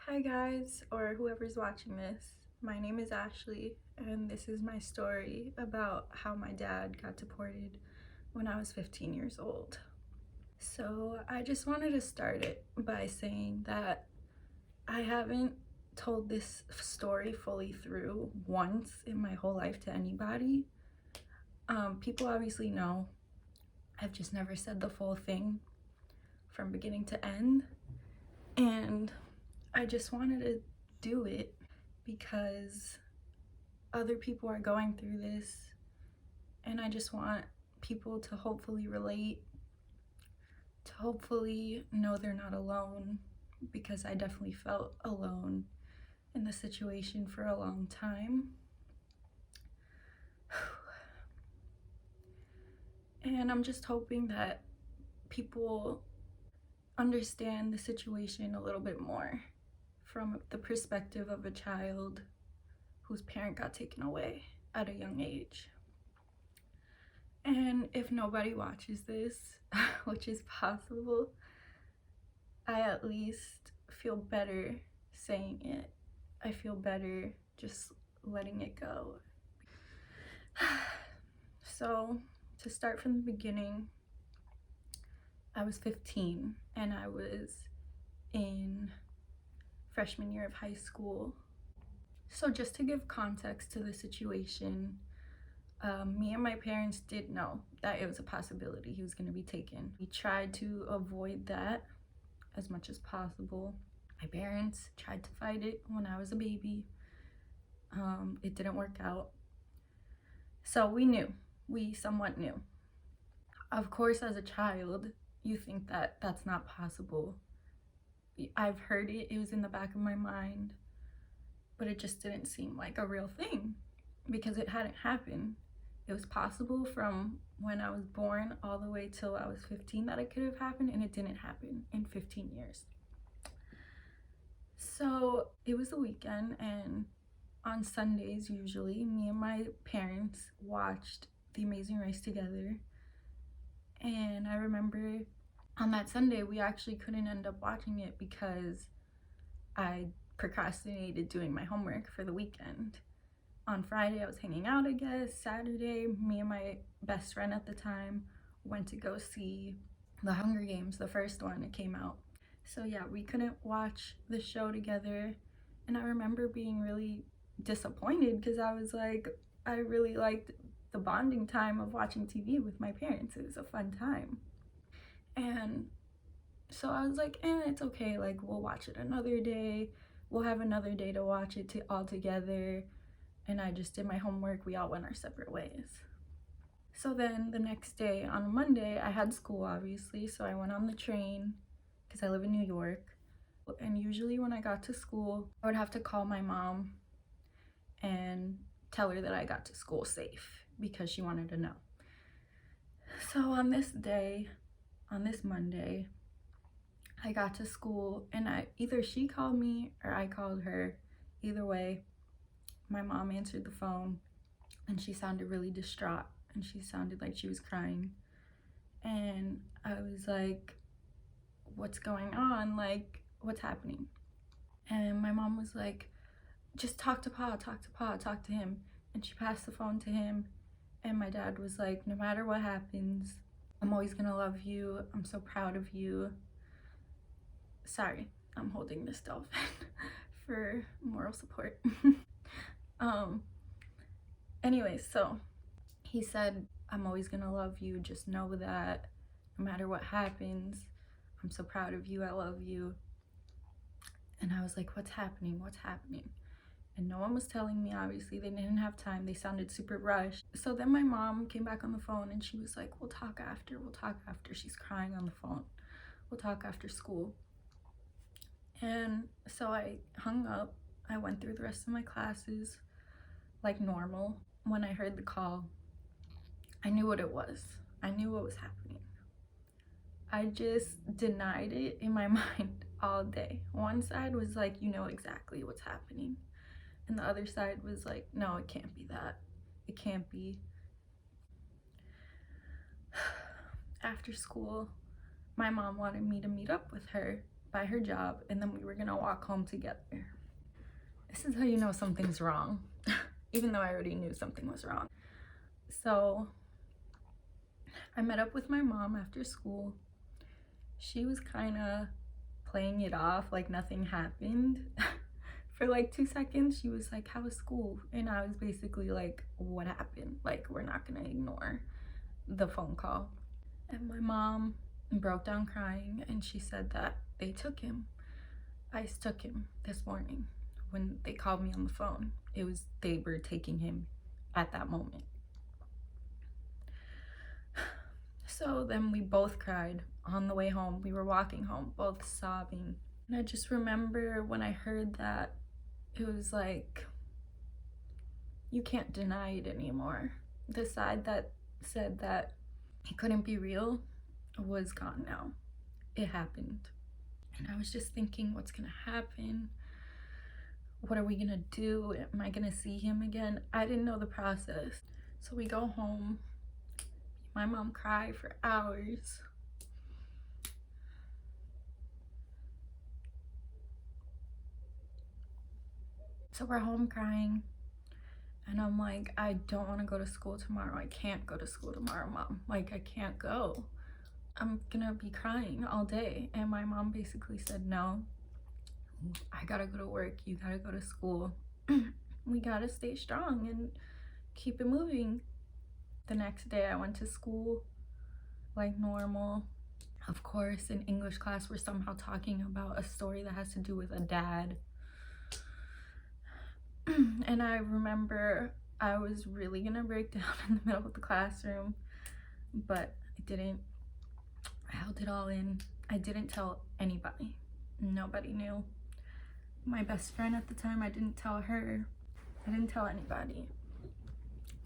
Hi guys, or whoever's watching this. My name is Ashley, and this is my story about how my dad got deported when I was 15 years old. So I just wanted to start it by saying that I haven't told this story fully through once in my whole life to anybody. People obviously know. I've just never said the full thing from beginning to end. And I just wanted to do it because other people are going through this, and I just want people to hopefully relate, to hopefully know they're not alone, because I definitely felt alone in the situation for a long time. And I'm just hoping that people understand the situation a little bit more from the perspective of a child whose parent got taken away at a young age. And if nobody watches this, which is possible, I at least feel better saying it. I feel better just letting it go. So, to start from the beginning, I was 15 and I was in freshman year of high school. So just to give context to the situation, me and my parents did know that it was a possibility he was going to be taken. We tried to avoid that as much as possible. My parents tried to fight it when I was a baby. It didn't work out. So we somewhat knew. Of course, as a child, you think that that's not possible. I've heard it, it was in the back of my mind, but it just didn't seem like a real thing because it hadn't happened. It was possible from when I was born all the way till I was 15 that it could have happened, and it didn't happen in 15 years. So it was the weekend, and on Sundays usually me and my parents watched The Amazing Race together. And I remember on that Sunday we actually couldn't end up watching it because I procrastinated doing my homework for the weekend. On Friday I was hanging out, I guess. Saturday, me and my best friend at the time went to go see The Hunger Games, the first one. It came out. So yeah, we couldn't watch the show together, and I remember being really disappointed because I was like, I really liked the bonding time of watching TV with my parents. It was a fun time. And so I was like, it's okay, like we'll watch it another day. We'll have another day to watch it all together. And I just did my homework. We all went our separate ways. So then the next day, on Monday, I had school obviously, so I went on the train because I live in New York. And usually when I got to school, I would have to call my mom and tell her that I got to school safe because she wanted to know. So on this day, on this Monday, I got to school, and either she called me or I called her. Either way, my mom answered the phone and she sounded really distraught and she sounded like she was crying. And I was like, what's going on? Like, what's happening? And my mom was like, just talk to Pa, talk to him. And she passed the phone to him, and my dad was like, no matter what happens, I'm always gonna love you. I'm so proud of you. Sorry, I'm holding this dolphin for moral support. Anyways, so he said, I'm always gonna love you. Just know that no matter what happens, I'm so proud of you. I love you. And I was like, what's happening? What's happening? And no one was telling me. Obviously they didn't have time. They sounded super rushed. So then my mom came back on the phone and she was like, we'll talk after. She's crying on the phone. We'll talk after school. And so I hung up. I went through the rest of my classes like normal. When I heard the call, I knew what it was. I knew what was happening. I just denied it in my mind all day. One side was like, you know exactly what's happening. And the other side was like, no, it can't be that. It can't be. After school, my mom wanted me to meet up with her by her job, and then we were gonna walk home together. This is how you know something's wrong, even though I already knew something was wrong. So I met up with my mom after school. She was kind of playing it off like nothing happened. For like 2 seconds, she was like, "How was school?" And I was basically like, "What happened? Like, we're not gonna ignore the phone call." And my mom broke down crying, and she said that they took him. ICE took him this morning. When they called me on the phone, they were taking him at that moment. So then we both cried on the way home. We were walking home, both sobbing. And I just remember when I heard that, it was like, you can't deny it anymore. The side that said that it couldn't be real was gone now. It happened. And I was just thinking, what's gonna happen? What are we gonna do? Am I gonna see him again? I didn't know the process. So we go home. My mom cried for hours. So we're home crying. And I'm like, I don't want to go to school tomorrow. I can't go to school tomorrow, Mom. Like, I can't go. I'm gonna be crying all day. And my mom basically said, no, I gotta go to work. You gotta go to school. We gotta stay strong and keep it moving. The next day I went to school like normal. Of course, in English class, we're somehow talking about a story that has to do with a dad. And I remember I was really gonna break down in the middle of the classroom, but I didn't. I held it all in. I didn't tell anybody. Nobody knew. My best friend at the time, I didn't tell her. I didn't tell anybody.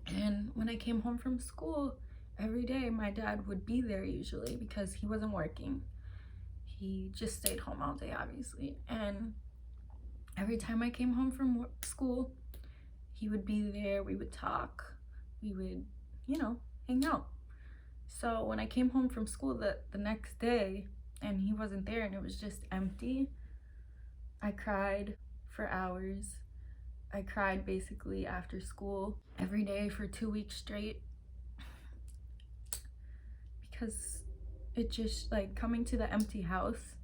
And when I came home from school, every day my dad would be there usually because he wasn't working. He just stayed home all day, obviously. And every time I came home from school, he would be there. We would talk. We would, hang out. So when I came home from school the next day and he wasn't there and it was just empty, I cried for hours. I cried basically after school every day for 2 weeks straight, because it just, like, coming to the empty house,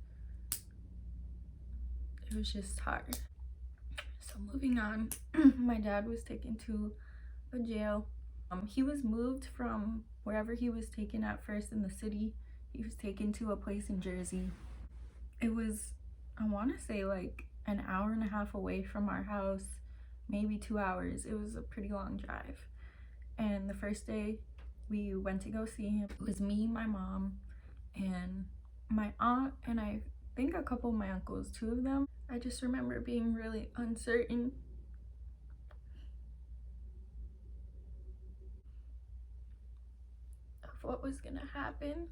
it was just hard. So moving on, my dad was taken to a jail. He was moved from wherever he was taken at first in the city. He was taken to a place in Jersey. It was, I want to say, like an hour and a half away from our house, maybe 2 hours. It was a pretty long drive. And the first day we went to go see him, it was me, my mom, and my aunt, and I think a couple of my uncles, 2 of them. I just remember being really uncertain. Of what was gonna happen.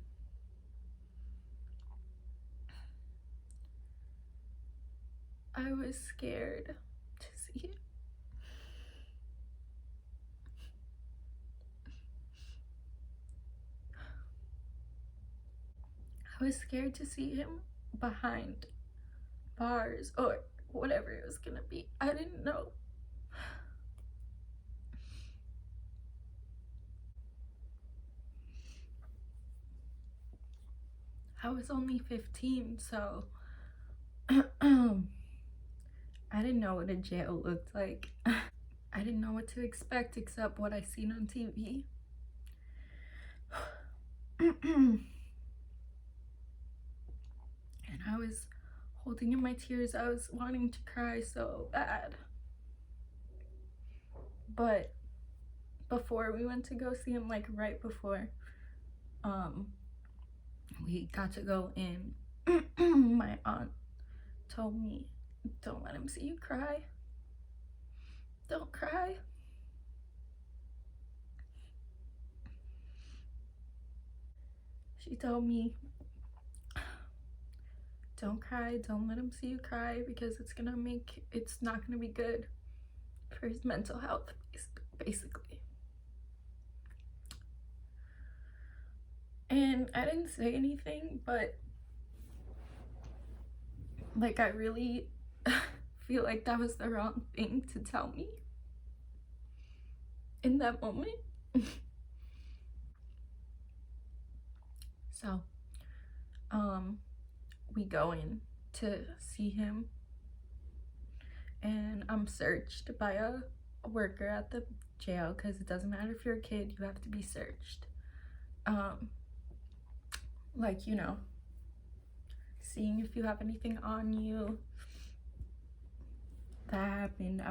I was scared to see it. I was scared to see him behind bars or whatever it was gonna be. I didn't know. I was only 15, so I didn't know what a jail looked like. I didn't know what to expect except what I seen on TV. And I was holding in my tears. I was wanting to cry so bad. But before we went to go see him, like right before we got to go in, my aunt told me, don't let him see you cry. Don't cry. She told me, don't cry, don't let him see you cry, because it's not gonna be good for his mental health, basically. And I didn't say anything, but Like, I really feel like that was the wrong thing to tell me in that moment. So, we go in to see him, and I'm searched by a worker at the jail, because it doesn't matter if you're a kid, you have to be searched. Like, you know, seeing if you have anything on you. That happened.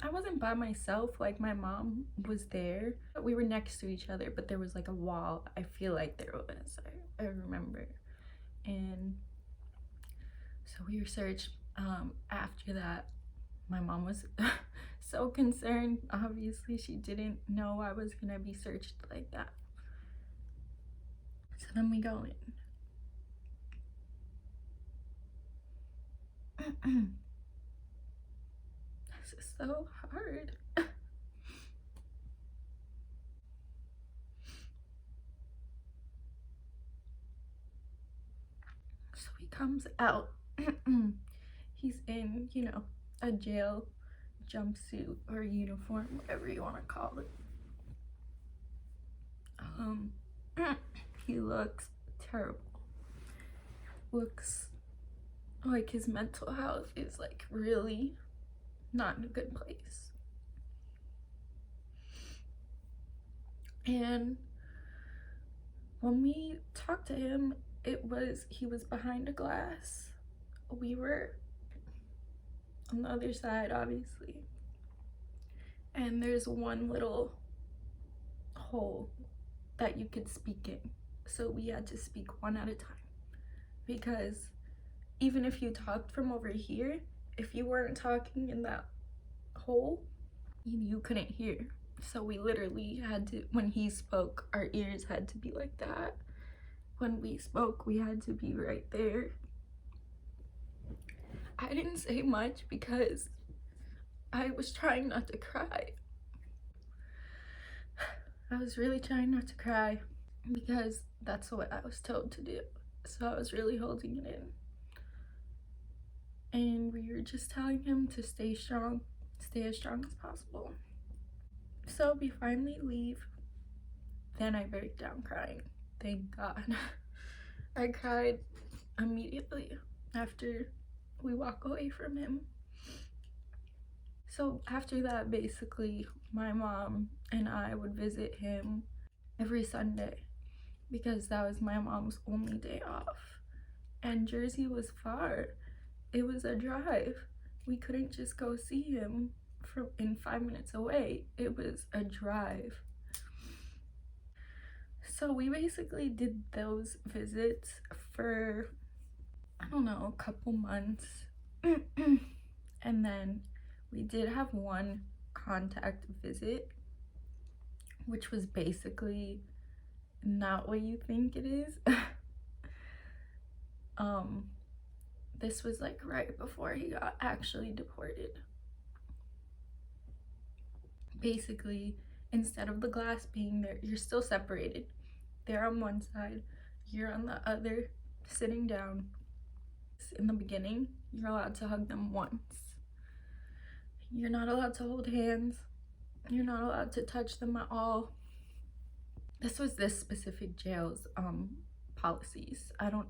I wasn't by myself, like my mom was there. We were next to each other, but there was like a wall. I feel like there was. I remember. And so we were searched. After that, my mom was so concerned. Obviously, she didn't know I was gonna be searched like that. So then we go in. This is so hard. So he comes out. He's in, you know, a jail jumpsuit or uniform, whatever you want to call it. He looks terrible. Looks like his mental health is like really not in a good place. And when we talked to him, he was behind a glass. We were on the other side, obviously. And there's one little hole that you could speak in. So we had to speak one at a time. Because even if you talked from over here, if you weren't talking in that hole, you couldn't hear. So we literally had to, when he spoke, our ears had to be like that. When we spoke, we had to be right there. I didn't say much because I was trying not to cry. I was really trying not to cry because that's what I was told to do. So I was really holding it in. And we were just telling him to stay strong, stay as strong as possible. So we finally leave. Then I break down crying. Thank God. I cried immediately after we walk away from him. So after that, basically, my mom and I would visit him every Sunday because that was my mom's only day off. And Jersey was far. It was a drive. We couldn't just go see him in 5 minutes away. It was a drive. So we basically did those visits for, I don't know, a couple months. And then we did have one contact visit, which was basically not what you think it is. This was like right before he got actually deported. Basically, instead of the glass being there, you're still separated. They're on one side, you're on the other, sitting down. In the beginning, you're allowed to hug them once. You're not allowed to hold hands. You're not allowed to touch them at all. This was this specific jail's policies. I don't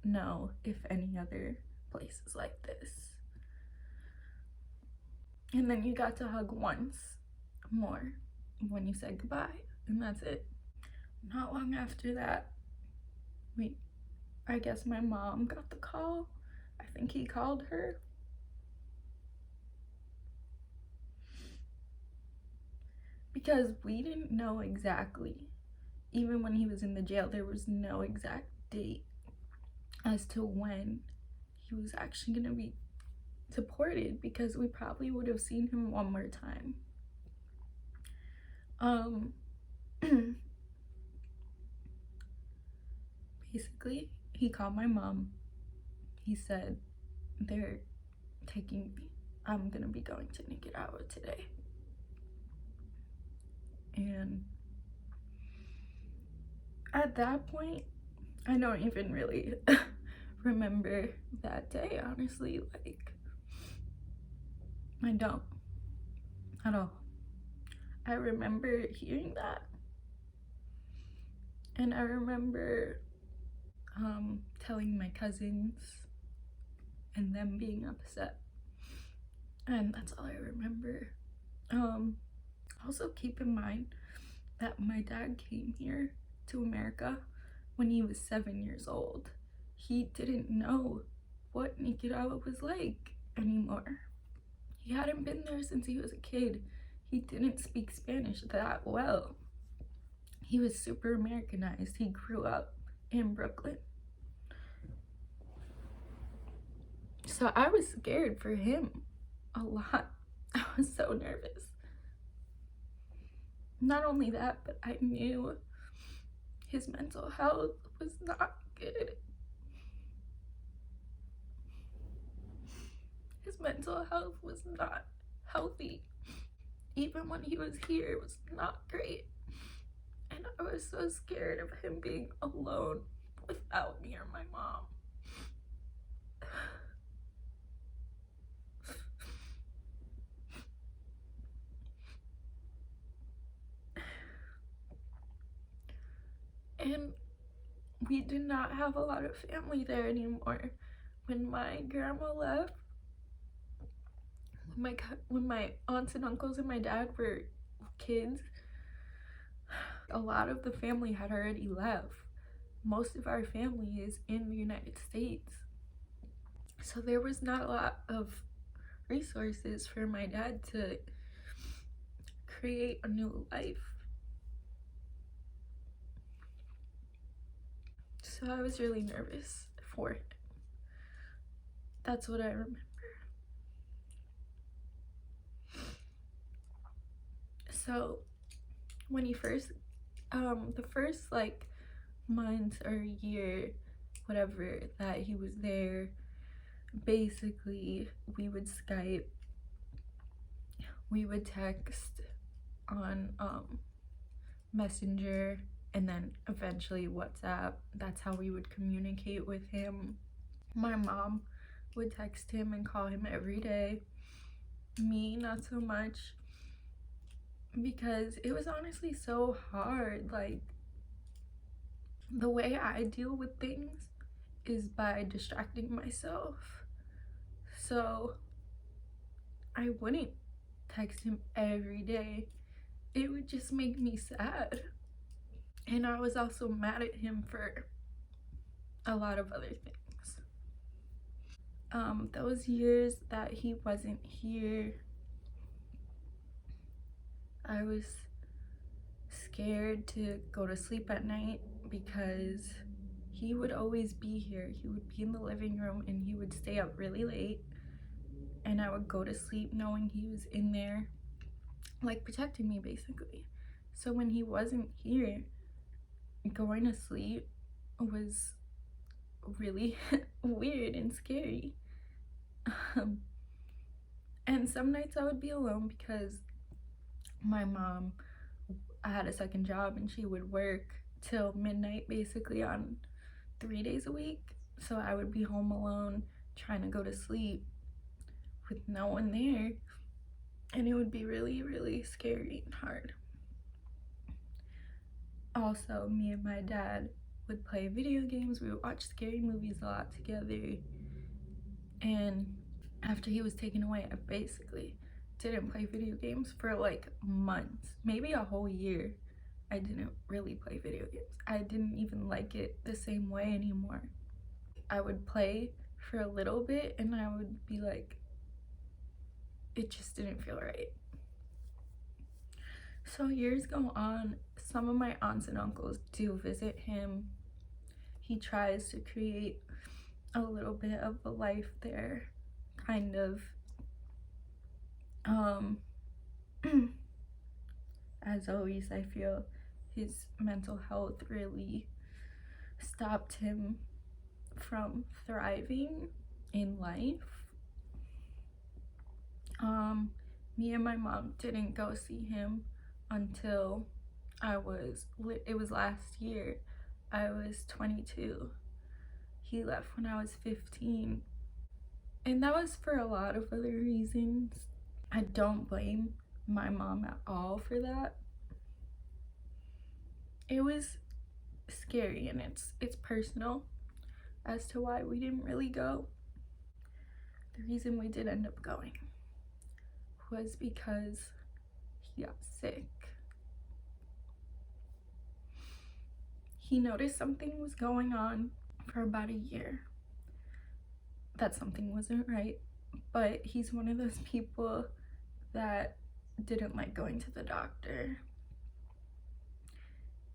know if any other place is like this. And then you got to hug once more when you said goodbye, and that's it. Not long after that, I guess my mom got the call. I think he called her. Because we didn't know exactly, even when he was in the jail, there was no exact date as to when he was actually gonna be deported, because we probably would have seen him one more time. Basically, he called my mom. He said, they're taking me. I'm gonna be going to Nicaragua today. And at that point, I don't even really remember that day, honestly. Like, I don't at all. I remember hearing that, and I remember telling my cousins and them being upset, and that's all I remember. Also keep in mind that my dad came here to America when he was 7 years old. He didn't know what Nicaragua was like anymore. He hadn't been there since he was a kid. He didn't speak Spanish that well. He was super Americanized. He grew up in Brooklyn. So I was scared for him a lot. I was so nervous. Not only that, but I knew his mental health was not good. His mental health was not healthy. Even when he was here, it was not great. And I was so scared of him being alone without me or my mom. And we did not have a lot of family there anymore. When my grandma left, when my aunts and uncles and my dad were kids, a lot of the family had already left. Most of our family is in the United States. So there was not a lot of resources for my dad to create a new life. So I was really nervous for it. That's what I remember. So when he first, the first like month or year, whatever, that he was there, basically we would Skype, we would text on Messenger, and then eventually WhatsApp. That's how we would communicate with him. My mom would text him and call him every day. Me, not so much, because it was honestly so hard. Like, the way I deal with things is by distracting myself. So I wouldn't text him every day. It would just make me sad. And I was also mad at him for a lot of other things. Those years that he wasn't here, I was scared to go to sleep at night because he would always be here. He would be in the living room and he would stay up really late, and I would go to sleep knowing he was in there, like protecting me basically. So when he wasn't here, going to sleep was really weird and scary. And some nights I would be alone because my mom, I had a second job and she would work till midnight basically on 3 days a week. So I would be home alone trying to go to sleep with no one there, and it would be really, really scary and hard. Also, me and my dad would play video games. We would watch scary movies a lot together. And after he was taken away, I basically didn't play video games for like months, maybe a whole year. I didn't really play video games. I didn't even like it the same way anymore. I would play for a little bit and I would be like, it just didn't feel right. So years go on. Some of my aunts and uncles do visit him. He tries to create a little bit of a life there, kind of. As always, I feel his mental health really stopped him from thriving in life. Me and my mom didn't go see him until it was last year. I was 22. He left when I was 15. And that was for a lot of other reasons. I don't blame my mom at all for that. It was scary, and it's personal as to why we didn't really go. The reason we did end up going was because he got sick. He noticed something was going on for about a year, that something wasn't right, but he's one of those people that didn't like going to the doctor,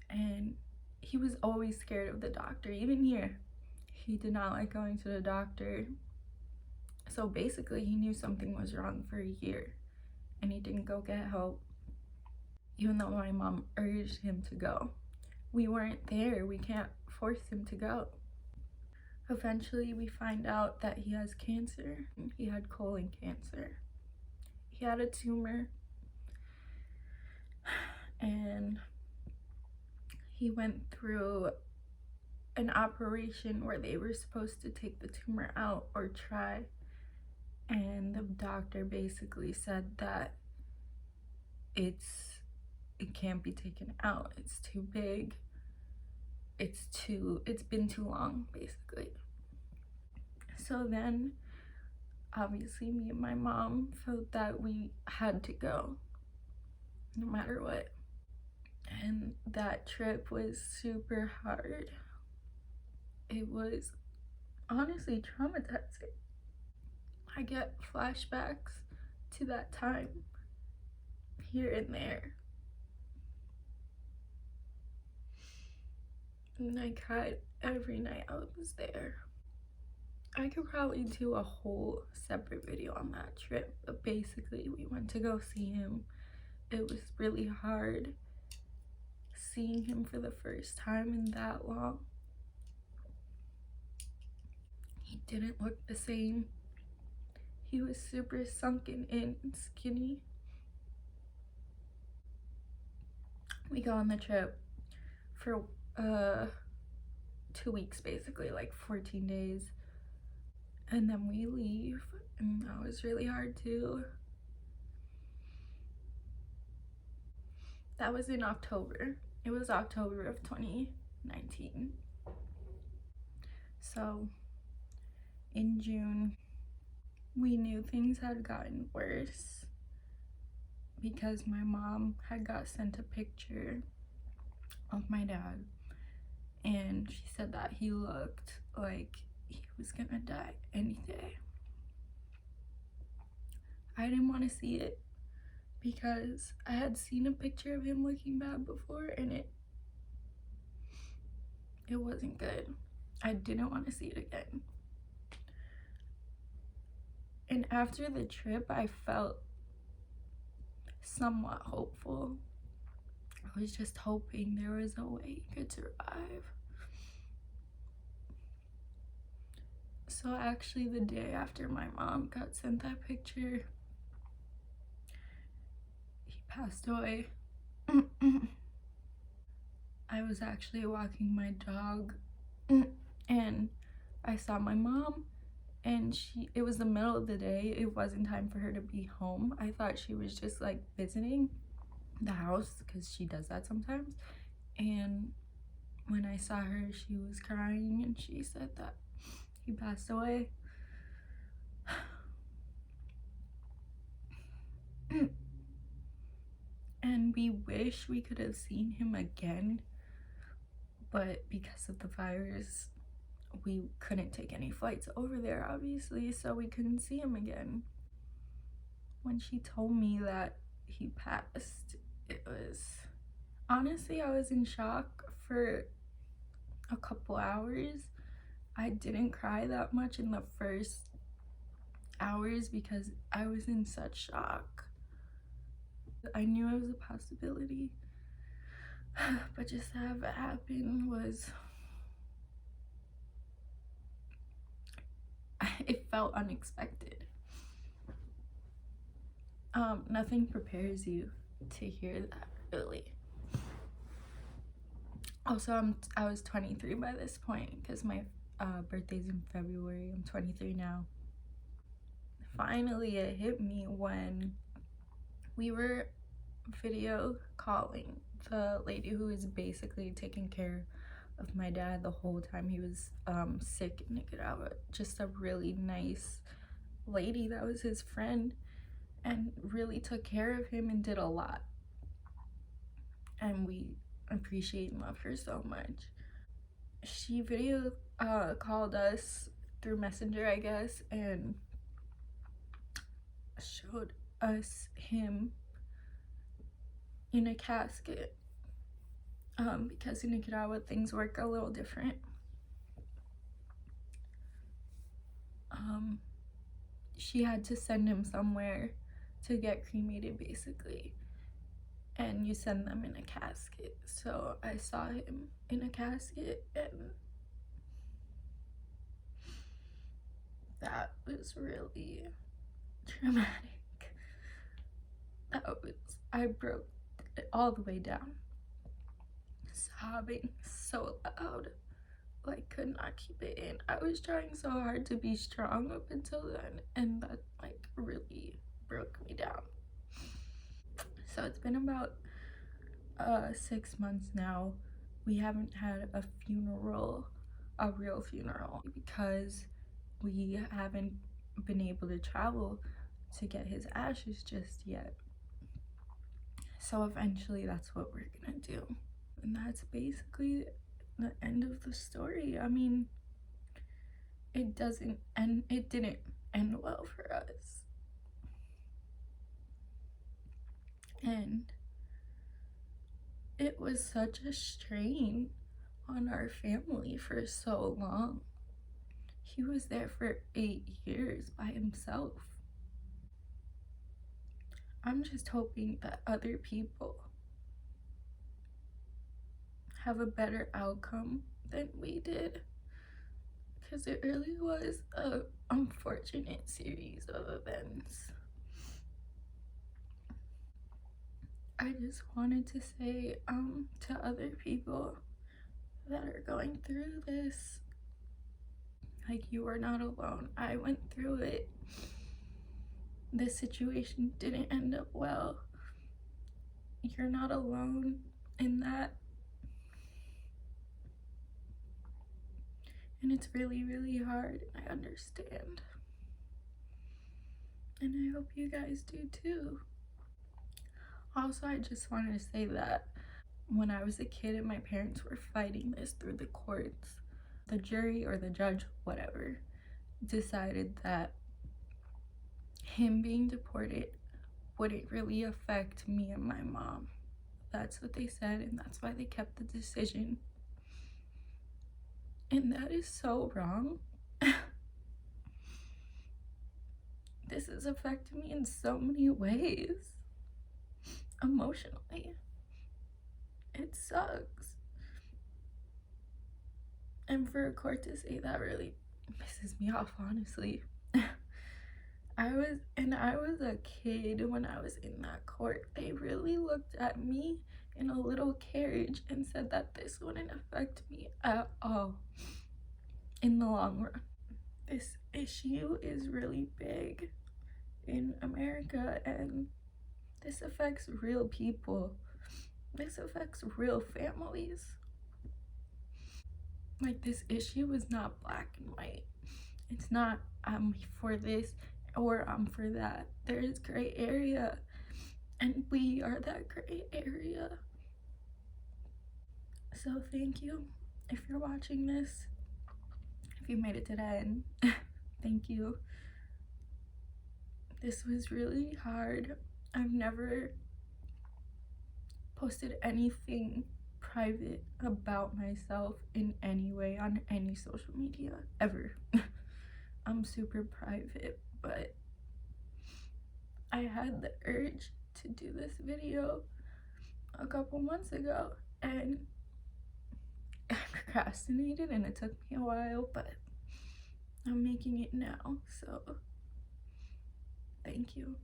and he was always scared of the doctor. Even here, he did not like going to the doctor. So basically, he knew something was wrong for a year, and he didn't go get help, even though my mom urged him to go. We weren't there. We can't force him to go. Eventually, we find out that he has cancer. He had colon cancer. He had a tumor, and he went through an operation where they were supposed to take the tumor out or try, and the doctor basically said that it can't be taken out. It's too big. It's been too long, basically. So then, obviously, me and my mom felt that we had to go, no matter what. And that trip was super hard. It was honestly traumatizing. I get flashbacks to that time here and there. And I cried every night I was there. I could probably do a whole separate video on that trip, but basically we went to go see him. It was really hard seeing him for the first time in that long. He didn't look the same. He was super sunken in and skinny. We go on the trip for 2 weeks, basically, like 14 days. And then we leave, and that was really hard too. That was in October. It was October of 2019. So in June, we knew things had gotten worse because my mom had got sent a picture of my dad, and she said that he looked like he was gonna die any day. I didn't want to see it because I had seen a picture of him looking bad before, and it wasn't good. I didn't want to see it again. And after the trip, I felt somewhat hopeful. I was just hoping there was a way he could survive. So actually, the day after my mom got sent that picture, he passed away. I was actually walking my dog, and I saw my mom, and it was the middle of the day. It wasn't time for her to be home. I thought she was just like visiting the house because she does that sometimes. And when I saw her, she was crying, and she said that he passed away. And we wish we could have seen him again, but because of the virus, we couldn't take any flights over there, obviously, so we couldn't see him again. When she told me that he passed, it was honestly, I was in shock for a couple hours. I didn't cry that much in the first hours because I was in such shock. I knew it was a possibility, but just to have it happen was, it felt unexpected. Nothing prepares you to hear that, really. Also, I was 23 by this point because my birthday's in February. I'm 23 now. Finally, it hit me when we were video calling the lady who is basically taking care of my dad the whole time he was sick in Nicaragua. Just a really nice lady that was his friend and really took care of him and did a lot. And we appreciate and love her so much. She video called us through Messenger, I guess, and showed us him in a casket, because in Nicaragua things work a little different. She had to send him somewhere to get cremated, basically, and you send them in a casket. So I saw him in a casket, and that was really traumatic. I broke it all the way down, sobbing so loud, like could not keep it in. I was trying so hard to be strong up until then, and that like really broke me down. So it's been about 6 months now. We haven't had a real funeral, because we haven't been able to travel to get his ashes just yet. So eventually that's what we're gonna do. And that's basically the end of the story. I mean, it didn't end well for us. And it was such a strain on our family for so long. He was there for 8 years by himself. I'm just hoping that other people have a better outcome than we did, because it really was an unfortunate series of events. I just wanted to say to other people that are going through this, like, you are not alone. I went through it. This situation didn't end up well. You're not alone in that. And it's really, really hard. I understand. And I hope you guys do too. Also, I just wanted to say that when I was a kid and my parents were fighting this through the courts, the jury or the judge, whatever, decided that him being deported wouldn't really affect me and my mom. That's what they said, and that's why they kept the decision. And that is so wrong. This has affected me in so many ways. Emotionally. It sucks. And for a court to say that really pisses me off, honestly. I was a kid when I was in that court. They really looked at me in a little carriage and said that this wouldn't affect me at all in the long run. This issue is really big in America, and this affects real people. This affects real families. Like, this issue is not black and white. It's not I'm for this or I'm for that. There is gray area, and we are that gray area. So thank you if you're watching this. If you made it to the end, thank you. This was really hard. I've never posted anything private about myself in any way on any social media ever. I'm super private, but I had the urge to do this video a couple months ago, and I procrastinated, and it took me a while, but I'm making it now. So thank you.